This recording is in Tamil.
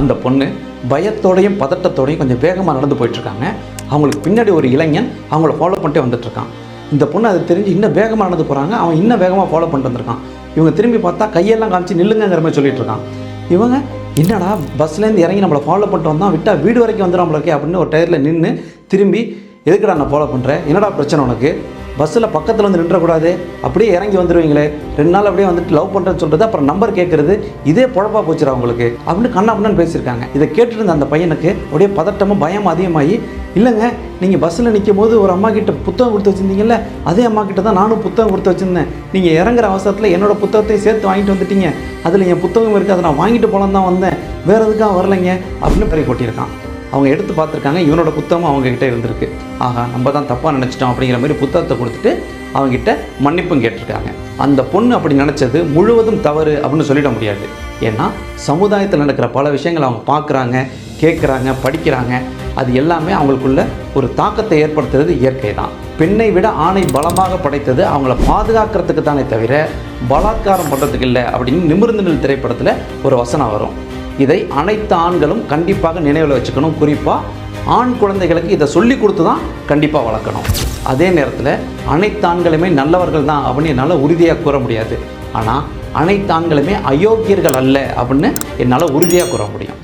அந்த பொண்ணு பயத்தோடையும் பதட்டத்தோடையும் கொஞ்சம் வேகமாக நடந்து போயிட்டுருக்காங்க. அவங்களுக்கு பின்னாடி ஒரு இளைஞன் அவங்கள ஃபாலோ பண்ணிட்டே வந்துட்டுருக்கான். இந்த பொண்ணு அதை தெரிஞ்சு இன்னும் வேகமாக நடந்து போகிறாங்க. அவன் இன்னும் வேகமாக ஃபாலோ பண்ணிட்டு வந்திருக்கான். இவங்க திரும்பி பார்த்தா கையெல்லாம் காமிச்சு நில்லுங்கிற மாதிரி சொல்லிட்டு இருக்கான். இவங்க என்னடா பஸ்லேருந்து இறங்கி நம்மளை ஃபாலோ பண்ணிட்டு வந்தோம், விட்டால் வீடு வரைக்கும் வந்துடும் நம்மளுக்கே அப்படின்னு ஒரு டயரில் நின்று திரும்பி எதுக்குடா நான் ஃபாலோ பண்ணுறேன், என்னடா பிரச்சனை உனக்கு, பஸ்ஸில் பக்கத்தில் வந்து நின்றக்கூடாது, அப்படியே இறங்கி வந்துடுவீங்களே, 2 நாள் அப்படியே வந்துட்டு லவ் பண்ணுறேன்னு சொல்கிறது, அப்புறம் நம்பர் கேட்குறது, இதே பொழப்பா போச்சுடா அவங்களுக்கு அப்படின்னு கண்ணாப்பண்ணு பேசியிருக்காங்க. இதை கேட்டுட்டு இருந்த அந்த பையனுக்கு அப்படியே பதட்டமும் பயம் அதிகமாகி, இல்லைங்க நீங்கள் பஸ்ஸில் நிற்கும் போது ஒரு அம்மா கிட்ட புத்தகம் கொடுத்து வச்சுருந்தீங்கல்ல, அதே அம்மா கிட்ட தான் நானும் புத்தகம் கொடுத்து வச்சுருந்தேன், நீங்கள் இறங்குற அவசரத்தில் என்னோடய புத்தகத்தையும் சேர்த்து வாங்கிட்டு வந்துட்டீங்க, அதில் என் புத்தகம் இருக்குது, அதை நான் வாங்கிட்டு போகலான்னு தான் வந்தேன், வேறு எதுக்காக வரலைங்க அப்படின்னு பெரிய கொட்டியிருக்கான். அவங்க எடுத்து பார்த்துருக்காங்க, இவனோட புத்தகம் அவங்ககிட்ட இருந்திருக்கு. ஆகா நம்ம தான் தப்பாக நினச்சிட்டோம் அப்படிங்கிற மாதிரி புத்தகத்தை கொடுத்துட்டு அவங்ககிட்ட மன்னிப்பும் கேட்டிருக்காங்க. அந்த பொண்ணு அப்படி நினச்சது முழுவதும் தவறு அப்படின்னு சொல்லிட முடியாது. ஏன்னா சமுதாயத்தில் நடக்கிற பல விஷயங்கள் அவங்க பார்க்குறாங்க, கேட்குறாங்க, படிக்கிறாங்க. அது எல்லாமே அவங்களுக்குள்ள ஒரு தாக்கத்தை ஏற்படுத்துறது இயற்கை தான். பெண்ணை விட ஆணை பலமாக படைத்தது அவங்கள பாதுகாக்கிறதுக்கு தானே தவிர பலாத்காரம் பண்ணுறதுக்கு இல்லை அப்படின்னு நிமிர்ந்து நில் திரைப்படத்தில் ஒரு வசனம் வரும். இதை அனைத்து ஆண்களும் கண்டிப்பாக நினைவில் வச்சுக்கணும். குறிப்பாக ஆண் குழந்தைகளுக்கு இதை சொல்லி கொடுத்து தான் கண்டிப்பாக வளர்க்கணும். அதே நேரத்தில் அனைத்து ஆண்களுமே நல்லவர்கள் தான் அப்படின்னு என்னால் உறுதியாக கூற முடியாது. ஆனால் அனைத்து ஆண்களுமே அயோக்கியர்கள் அல்ல அப்படின்னு என்னால் உறுதியாக கூற முடியும்.